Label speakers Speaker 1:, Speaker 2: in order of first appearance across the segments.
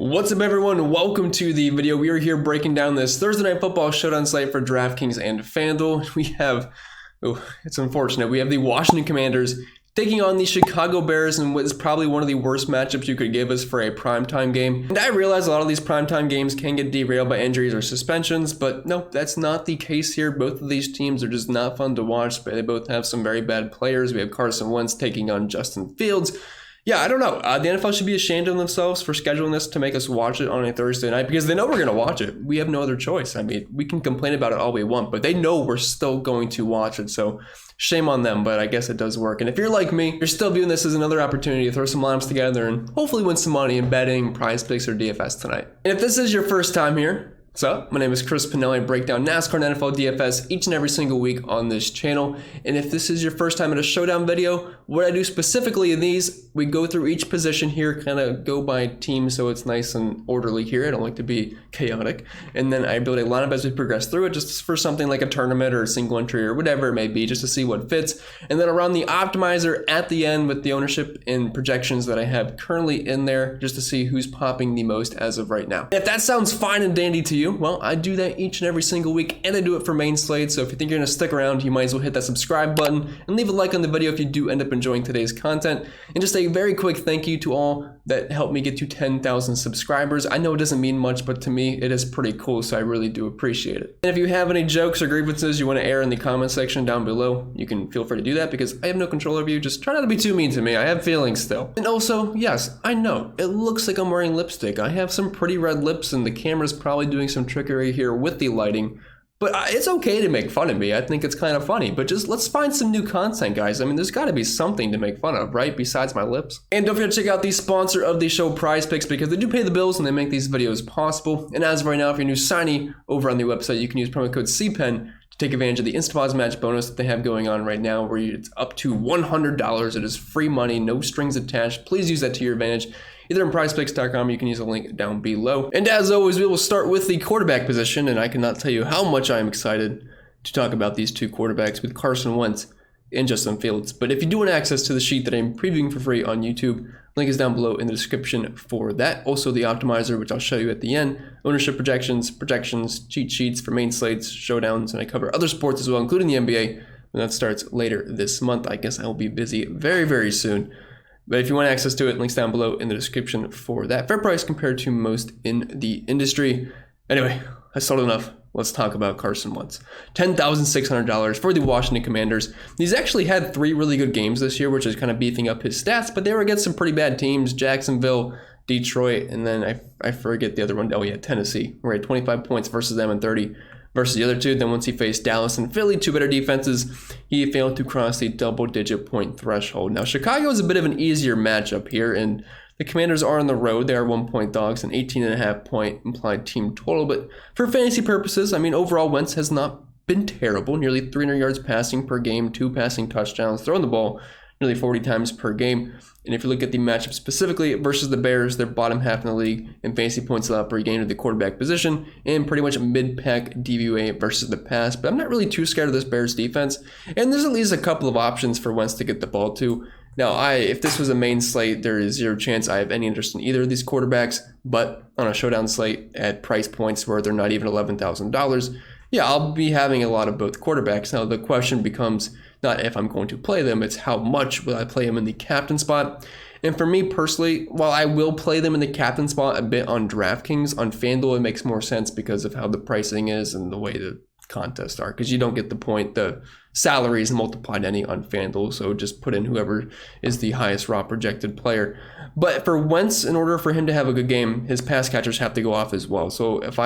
Speaker 1: What's up, everyone? Welcome to the video. We are here breaking down this Thursday Night Football Showdown slate for DraftKings and FanDuel. We have, it's unfortunate, we have the Washington Commanders taking on the Chicago Bears in what is probably one of the worst matchups you could give us for a primetime game. And I realize a lot of these primetime games can get derailed by injuries or suspensions, but no, that's not the case here. Both of these teams are just not fun to watch, but they both have some very bad players. We have Carson Wentz taking on Justin Fields. Yeah, I don't know. The NFL should be ashamed of themselves for scheduling this to make us watch it on a Thursday night because they know we're going to watch it. We have no other choice. I mean, we can complain about it all we want, but they know we're still going to watch it. So shame on them, but I guess it does work. And if you're like me, you're still viewing this as another opportunity to throw some lineups together and hopefully win some money in betting, prize picks, or DFS tonight. And if this is your first time here, what's up? My name is Chris Pennell. I break down NASCAR and NFL DFS each and every single week on this channel. And if this is your first time at a showdown video, what I do specifically in these, we go through each position here, kind of go by team so it's nice and orderly here. I don't like to be chaotic. And then I build a lineup as we progress through it, just for something like a tournament or a single entry or whatever it may be, just to see what fits. And then around the optimizer at the end with the ownership and projections that I have currently in there, just to see who's popping the most as of right now. If that sounds fine and dandy to you, well, I do that each and every single week, and I do it for main slate. So if you think you're going to stick around, you might as well hit that subscribe button and leave a like on the video if you do end up enjoying today's content. And just a very quick thank you to all that helped me get to 10,000 subscribers. I know it doesn't mean much, but to me, it is pretty cool, so I really do appreciate it. And if you have any jokes or grievances you want to air in the comment section down below, you can feel free to do that because I have no control over you. Just try not to be too mean to me. I have feelings still. And also, yes, I know, it looks like I'm wearing lipstick. I have some pretty red lips and the camera's probably doing some trickery here with the lighting. But it's okay to make fun of me. I think it's kind of funny. But just let's find some new content, guys. I mean, there's got to be something to make fun of, right? Besides my lips. And don't forget to check out the sponsor of the show, Prize Picks, because they do pay the bills and they make these videos possible. And as of right now, if you're new signee over on the website, you can use promo code CPEN to take advantage of the Instapause match bonus that they have going on right now, where it's up to $100. It is free money, no strings attached. Please use that to your advantage. Either in prizepicks.com, you can use a link down below. And as always, we will start with the quarterback position, and I cannot tell you how much I am excited to talk about these two quarterbacks with Carson Wentz and Justin Fields. But if you do want access to the sheet that I'm previewing for free on YouTube, link is down below in the description for that. Also the optimizer, which I'll show you at the end, ownership projections, cheat sheets for main slates, showdowns, and I cover other sports as well, including the NBA, when that starts later this month. I guess I'll be busy very, very soon. But if you want access to it, links down below in the description for that. Fair price compared to most in the industry. Anyway, I sold enough. Let's talk about Carson Wentz. $10,600 for the Washington Commanders. He's actually had 3 really good games this year, which is kind of beefing up his stats, but they were against some pretty bad teams. Jacksonville, Detroit, and then I forget the other one. Oh yeah, Tennessee. Where he had 25 points versus them and 30 versus the other two. Then once he faced Dallas and Philly, 2 better defenses, he failed to cross the double-digit point threshold. Now, Chicago is a bit of an easier matchup here, and the Commanders are on the road. They are 1-point dogs, an 18.5-point implied team total. But for fantasy purposes, I mean, overall, Wentz has not been terrible. Nearly 300 yards passing per game, 2 passing touchdowns, throwing the ball nearly 40 times per game. And if you look at the matchup specifically versus the Bears, they're bottom half in the league in fantasy points allowed per game to the quarterback position and pretty much mid-pack DVOA versus the pass. But I'm not really too scared of this Bears defense. And there's at least a couple of options for Wentz to get the ball to. Now, if this was a main slate, there is zero chance I have any interest in either of these quarterbacks. But on a showdown slate at price points where they're not even $11,000, yeah, I'll be having a lot of both quarterbacks. Now, the question becomes not if I'm going to play them, it's how much will I play them in the captain spot. And for me personally, while I will play them in the captain spot a bit on DraftKings, on FanDuel it makes more sense because of how the pricing is and the way the contests are, because you don't get the salaries multiplied any on FanDuel, so just put in whoever is the highest raw projected player. But for Wentz, in order for him to have a good game, his pass catchers have to go off as well. So if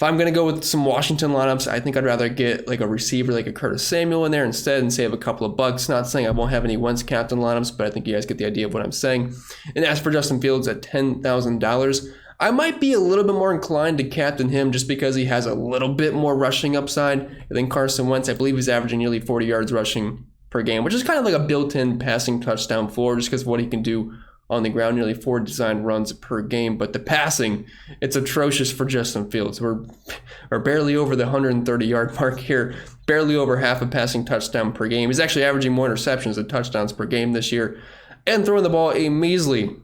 Speaker 1: I'm going to go with some Washington lineups, I think I'd rather get like a receiver like a Curtis Samuel in there instead and save a couple of bucks. Not saying I won't have any Wentz captain lineups, but I think you guys get the idea of what I'm saying. And as for Justin Fields at $10,000, I might be a little bit more inclined to captain him just because he has a little bit more rushing upside than Carson Wentz. I believe he's averaging nearly 40 yards rushing per game, which is kind of like a built-in passing touchdown floor just because of what he can do on the ground, nearly 4 designed runs per game. But the passing, it's atrocious for Justin Fields. We're barely over the 130-yard mark here, barely over half a passing touchdown per game. He's actually averaging more interceptions than touchdowns per game this year, and throwing the ball a measly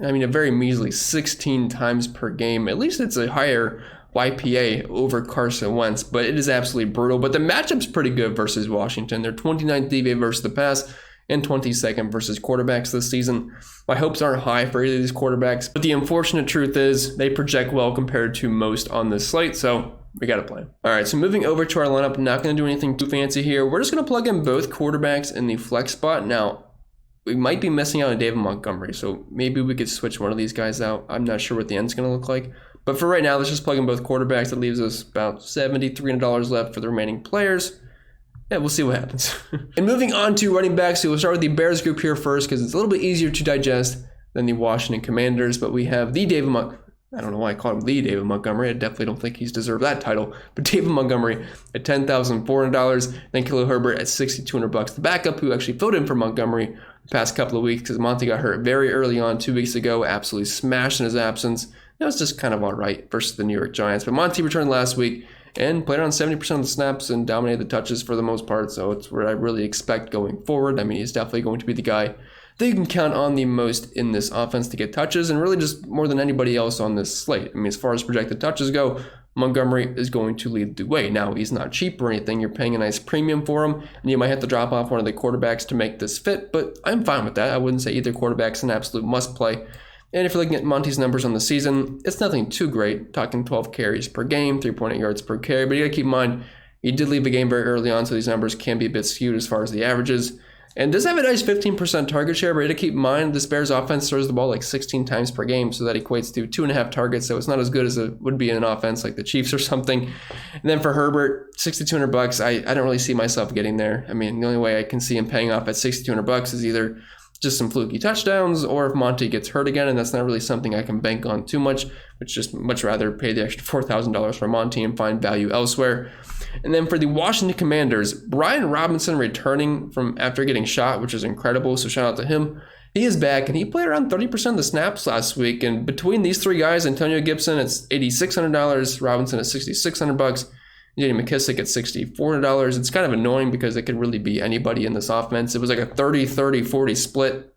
Speaker 1: I mean, a very measly 16 times per game. At least it's a higher YPA over Carson Wentz, but it is absolutely brutal. But the matchup's pretty good versus Washington. They're 29th DVA versus the pass and 22nd versus quarterbacks this season. My hopes aren't high for either of these quarterbacks, but the unfortunate truth is they project well compared to most on this slate, so we got to play. All right, so moving over to our lineup, not going to do anything too fancy here. We're just going to plug in both quarterbacks in the flex spot. Now, we might be missing out on David Montgomery, so maybe we could switch one of these guys out. I'm not sure what the end's going to look like. But for right now, let's just plug in both quarterbacks. That leaves us about $7,300 left for the remaining players. Yeah, we'll see what happens. And moving on to running backs, so we'll start with the Bears group here first because it's a little bit easier to digest than the Washington Commanders. But we have the I don't know why I called him the David Montgomery. I definitely don't think he's deserved that title. But David Montgomery at $10,400. Then Khalil Herbert at $6,200. The backup who actually filled in for Montgomery the past couple of weeks because Monty got hurt very early on 2 weeks ago. Absolutely smashed in his absence. It was just kind of all right versus the New York Giants. But Monty returned last week and played on 70% of the snaps and dominated the touches for the most part. So it's where I really expect going forward. I mean, he's definitely going to be the guy that you can count on the most in this offense to get touches and really just more than anybody else on this slate. I mean, as far as projected touches go, Montgomery is going to lead the way. Now, he's not cheap or anything. You're paying a nice premium for him, and you might have to drop off one of the quarterbacks to make this fit, but I'm fine with that. I wouldn't say either quarterback's an absolute must-play. And if you're looking at Monty's numbers on the season, it's nothing too great. Talking 12 carries per game, 3.8 yards per carry. But you got to keep in mind, he did leave the game very early on, so these numbers can be a bit skewed as far as the averages. And does have a nice 15% target share, but you got to keep in mind, this Bears offense throws the ball like 16 times per game, so that equates to 2.5 targets. So it's not as good as it would be in an offense like the Chiefs or something. And then for Herbert, $6,200. I don't really see myself getting there. I mean, the only way I can see him paying off at $6,200 is either just some fluky touchdowns, or if Monty gets hurt again, and that's not really something I can bank on too much, which just much rather pay the extra $4,000 for Monty and find value elsewhere. And then for the Washington Commanders, Brian Robinson returning from after getting shot, which is incredible, so shout out to him. He is back, and he played around 30% of the snaps last week, and between these three guys, Antonio Gibson, it's $8,600, Robinson at $6,600, J.D. McKissick at $6,400. It's kind of annoying because it could really be anybody in this offense. It was like a 30-30-40 split.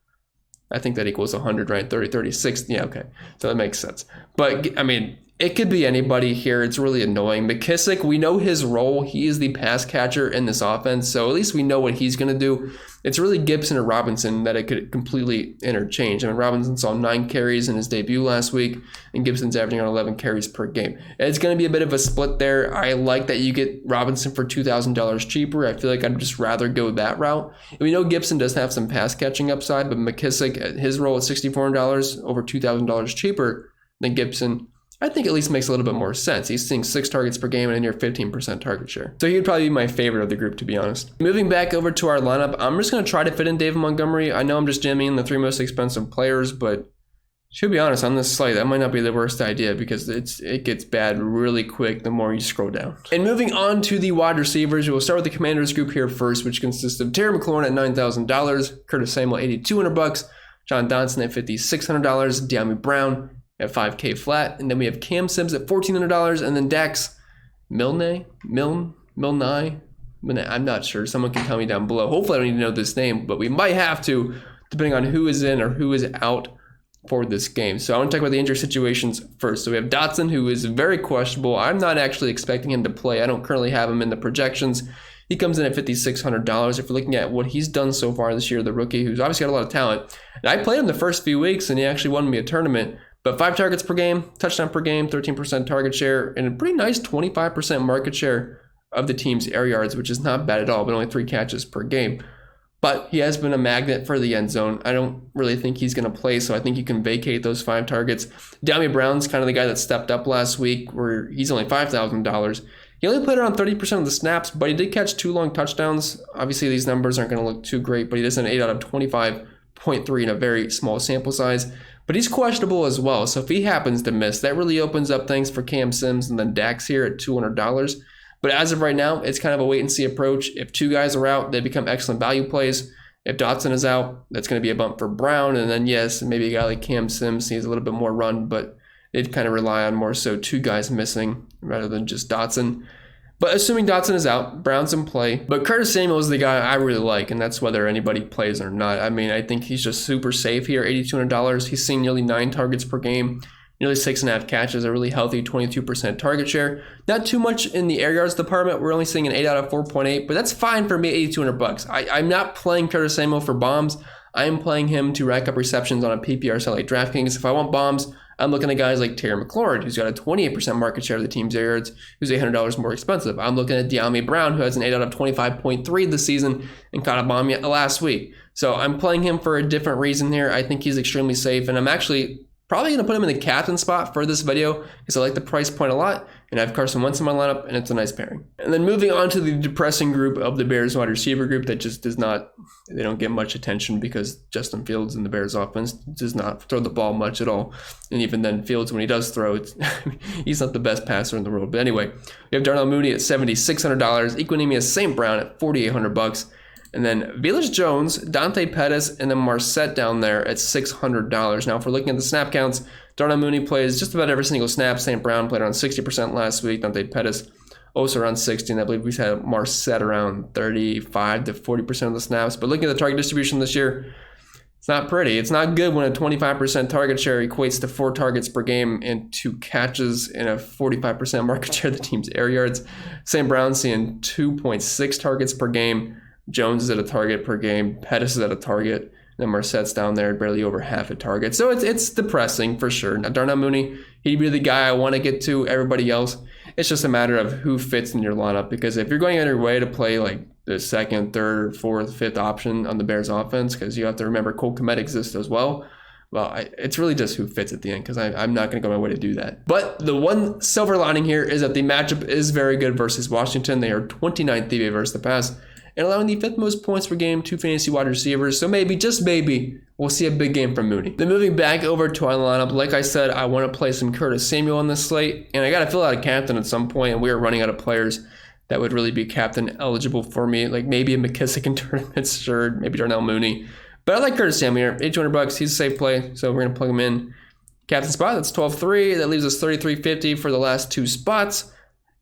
Speaker 1: I think that equals 100, right? 30-30-60. Yeah, okay. So that makes sense. But, I mean, it could be anybody here. It's really annoying. McKissick, we know his role. He is the pass catcher in this offense, so at least we know what he's going to do. It's really Gibson or Robinson that it could completely interchange. I mean, Robinson saw 9 carries in his debut last week, and Gibson's averaging on 11 carries per game. It's going to be a bit of a split there. I like that you get Robinson for $2,000 cheaper. I feel like I'd just rather go that route. And we know Gibson does have some pass catching upside, but McKissick, his role at $6,400, over $2,000 cheaper than Gibson, I think at least makes a little bit more sense. He's seeing 6 targets per game and a near 15% target share. So he would probably be my favorite of the group, to be honest. Moving back over to our lineup, I'm just going to try to fit in David Montgomery. I know I'm just jamming in the 3 most expensive players, but to be honest, on this slate, that might not be the worst idea because it gets bad really quick the more you scroll down. And moving on to the wide receivers, we'll start with the Commanders group here first, which consists of Terry McLaurin at $9,000, Curtis Samuel $8,200, John Dotson at $5,600, De'Ami Brown at $5K flat, and then we have Cam Sims at $1,400, and then Dax Milne, I'm not sure. Someone can tell me down below. Hopefully I don't need to know this name, but we might have to, depending on who is in or who is out for this game. So I want to talk about the injury situations first. So we have Dotson, who is very questionable. I'm not actually expecting him to play. I don't currently have him in the projections. He comes in at $5,600. If we're looking at what he's done so far this year, the rookie, who's obviously got a lot of talent. And I played him the first few weeks, and he actually won me a tournament. But 5 targets per game, touchdown per game, 13% target share, and a pretty nice 25% market share of the team's air yards, which is not bad at all, but only 3 catches per game. But he has been a magnet for the end zone. I don't really think he's going to play, so I think you can vacate those 5 targets. De'Ami Brown's kind of the guy that stepped up last week, where he's only $5,000. He only played around 30% of the snaps, but he did catch 2 long touchdowns. Obviously, these numbers aren't going to look too great, but he does an 8 out of 25.3 in a very small sample size. But he's questionable as well, so if he happens to miss, that really opens up things for Cam Sims and then Dax here at $200. But as of right now, it's kind of a wait-and-see approach. If 2 guys are out, they become excellent value plays. If Dotson is out, that's going to be a bump for Brown. And then, yes, maybe a guy like Cam Sims needs a little bit more run, but they'd kind of rely on more so 2 guys missing rather than just Dotson. But assuming Dotson is out, Brown's in play. But Curtis Samuel is the guy I really like, and that's whether anybody plays or not. I mean, I think he's just super safe here, $8,200. He's seeing nearly 9 targets per game, nearly 6.5 catches, a really healthy 22% target share. Not too much in the air yards department. We're only seeing an 8 out of 4.8, but that's fine for me, $8,200. I'm not playing Curtis Samuel for bombs. I am playing him to rack up receptions on a PPR site like DraftKings. If I want bombs, I'm looking at guys like Terry McLaurin, who's got a 28% market share of the team's air yards, who's $800 more expensive. I'm looking at De'Ami Brown, who has an 8 out of 25.3 this season and caught a bomb last week. So I'm playing him for a different reason here. I think he's extremely safe, and I'm actually probably going to put him in the captain spot for this video because I like the price point a lot, and I have Carson Wentz in my lineup, and it's a nice pairing. And then moving on to the depressing group of the Bears wide receiver group that just does not, they don't get much attention because Justin Fields in the Bears offense does not throw the ball much at all. And even then, Fields, when he does throw, he's not the best passer in the world. But anyway, we have Darnell Mooney at $7,600, Equanimeous St. Brown at $4,800. And then Velus Jones, Dante Pettis, and then Marset down there at $600. Now, if we're looking at the snap counts, Darnell Mooney plays just about every single snap. St. Brown played around 60% last week. Dante Pettis also around 60, and I believe we've had Marset around 35 to 40% of the snaps. But looking at the target distribution this year, it's not pretty. It's not good when a 25% target share equates to 4 targets per game and 2 catches and a 45% market share of the team's air yards. St. Brown seeing 2.6 targets per game. Jones is at a target per game. Pettis is at a target. And then Marset's down there, barely over half a target. So it's depressing for sure. Now, Darnell Mooney, he'd be the guy I want to get to. Everybody else, it's just a matter of who fits in your lineup. Because if you're going out of your way to play like the second, third, fourth, fifth option on the Bears offense, because you have to remember Cole Kmet exists as well. Well, it's really just who fits at the end because I'm not going to go my way to do that. But the one silver lining here is that the matchup is very good versus Washington. They are 29th DVA versus the pass, and allowing the 5th most points per game to fantasy wide receivers. So maybe, just maybe, we'll see a big game from Mooney. Then moving back over to our lineup, like I said, I want to play some Curtis Samuel on this slate, and I got to fill out a captain at some point, and we are running out of players that would really be captain eligible for me, like maybe a McKissick in tournaments, sure, maybe Darnell Mooney. But I like Curtis Samuel here, $8,200, he's a safe play, so we're going to plug him in. Captain spot, that's 12-3, that leaves us $33.50 for the last 2 spots.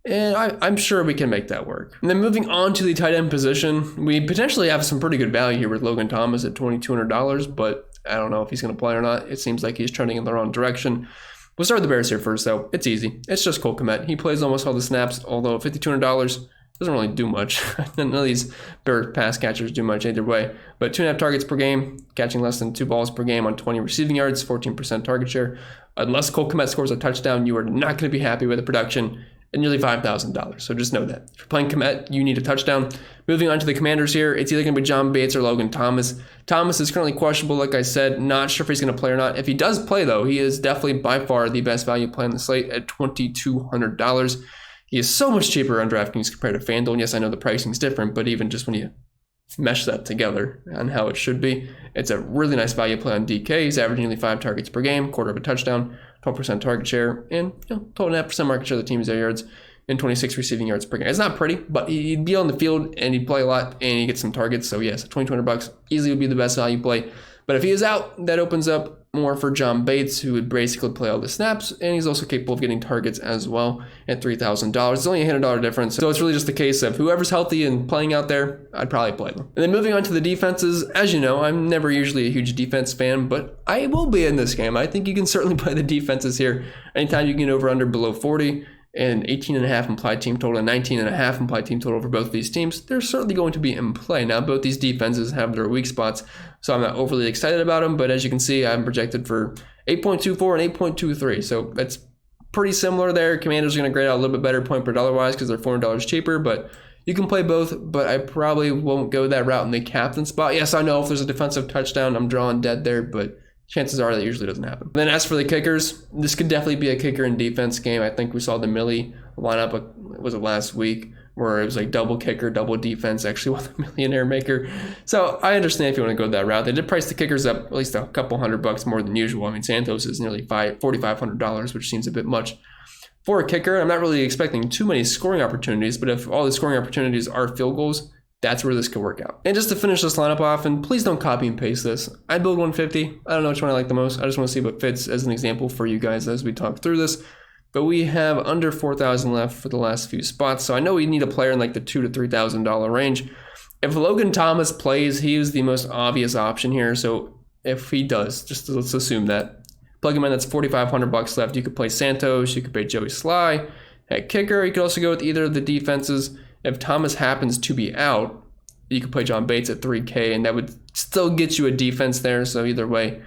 Speaker 1: And I'm sure we can make that work. And then moving on to the tight end position, we potentially have some pretty good value here with Logan Thomas at $2,200, but I don't know if he's going to play or not. It seems like he's trending in the wrong direction. We'll start with the Bears here first, though. It's easy. It's just Cole Kmet. He plays almost all the snaps, although $5,200 doesn't really do much. None of these Bears pass catchers do much either way. But 2.5 targets per game, catching less than 2 balls per game on 20 receiving yards, 14% target share. Unless Cole Kmet scores a touchdown, you are not going to be happy with the production. And nearly $5,000. So just know that. If you're playing Kmet, you need a touchdown. Moving on to the Commanders here, it's either going to be John Bates or Logan Thomas. Thomas is currently questionable, like I said. Not sure if he's going to play or not. If he does play, though, he is definitely by far the best value play on the slate at $2,200. He is so much cheaper on DraftKings compared to FanDuel. And yes, I know the pricing is different, but even just when you mesh that together on how it should be, it's a really nice value play on DK. He's averaging nearly 5 targets per game, quarter of a touchdown, 12% target share, and 12.5% market share of the team's air yards, and 26 receiving yards per game. It's not pretty, but he'd be on the field and he'd play a lot and he gets some targets. So yes, $2,200 easily would be the best value play. But if he is out, that opens up more for John Bates, who would basically play all the snaps, and he's also capable of getting targets as well at $3,000. It's only a $100 difference, so it's really just a case of whoever's healthy and playing out there, I'd probably play them. And then moving on to the defenses, as you know, I'm never usually a huge defense fan, but I will be in this game. I think you can certainly play the defenses here. Anytime you can get over under below 40, and 18.5 implied team total and 19.5 implied team total for both of these teams, they're certainly going to be in play. Now, both these defenses have their weak spots, so I'm not overly excited about them, but as you can see, I'm projected for 8.24 and 8.23, so it's pretty similar there. Commanders are going to grade out a little bit better point per dollar wise because they're $400 cheaper, but you can play both, but I probably won't go that route in the captain spot. Yes, I know if there's a defensive touchdown, I'm drawing dead there, but chances are that usually doesn't happen. Then as for the kickers, this could definitely be a kicker and defense game. I think we saw the Millie lineup, was it last week, where it was like double kicker, double defense, actually won the millionaire maker. So I understand if you want to go that route. They did price the kickers up at least a couple $100 more than usual. I mean, Santos is nearly $4,500, which seems a bit much for a kicker. I'm not really expecting too many scoring opportunities, but if all the scoring opportunities are field goals, that's where this could work out. And just to finish this lineup off, and please don't copy and paste this. I build 150. I don't know which one I like the most. I just want to see what fits as an example for you guys as we talk through this. but we have under 4,000 left for the last few spots. So I know we need a player in like the $2,000 to $3,000 range. If Logan Thomas plays, he is the most obvious option here. So if he does, just let's assume that. Plug him in, that's $4,500 left. You could play Santos, you could play Joey Sly at kicker. You could also go with either of the defenses. If Thomas happens to be out, you could play John Bates at $3K, and that would still get you a defense there. So either way,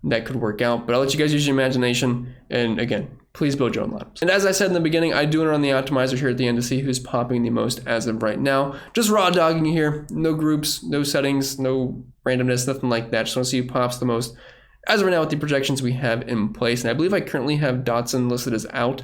Speaker 1: that could work out. But I'll let you guys use your imagination. And again, please build your own lineups. And as I said in the beginning, I do run the optimizer here at the end to see who's popping the most as of right now. Just raw dogging here. No groups, no settings, no randomness, nothing like that. Just want to see who pops the most as of right now with the projections we have in place. And I believe I currently have Dotson listed as out,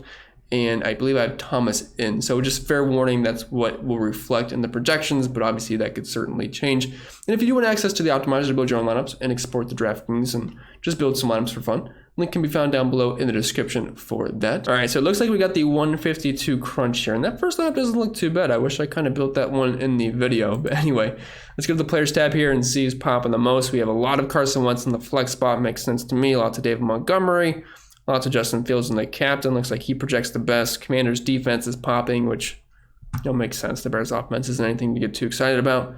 Speaker 1: and I believe I have Thomas in. So just fair warning, that's what will reflect in the projections, but obviously that could certainly change. And if you do want access to the optimizer to build your own lineups and export the DraftKings and just build some lineups for fun, link can be found down below in the description for that. All right, so it looks like we got the 152 crunch here, and that first lineup doesn't look too bad. I wish I kind of built that one in the video, but anyway, let's go to the players tab here and see who's popping the most. We have a lot of Carson Wentz in the flex spot, makes sense to me. Lots of David Montgomery, lots of Justin Fields in the captain. Looks like he projects the best. Commanders defense is popping, which makes sense. The Bears offense isn't anything to get too excited about.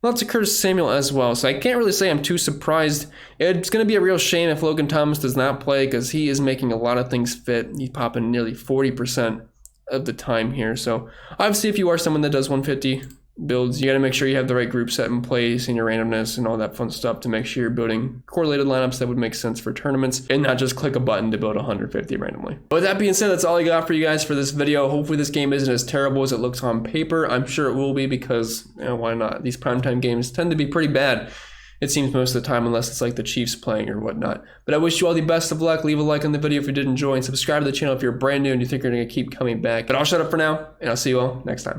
Speaker 1: Lots of Curtis Samuel as well, so I can't really say I'm too surprised. It's going to be a real shame if Logan Thomas does not play because he is making a lot of things fit. He's popping nearly 40% of the time here. So obviously if you are someone that does 150 builds, you got to make sure you have the right group set in place and your randomness and all that fun stuff to make sure you're building correlated lineups that would make sense for tournaments and not just click a button to build 150 randomly. But with that being said, that's all I got for you guys for this video. Hopefully this game isn't as terrible as it looks on paper. I'm sure it will be because, why not? These primetime games tend to be pretty bad, it seems, most of the time, unless it's like the Chiefs playing or whatnot. But I wish you all the best of luck. Leave a like on the video if you did enjoy, and subscribe to the channel if you're brand new and you think you're going to keep coming back. But I'll shut up for now, and I'll see you all next time.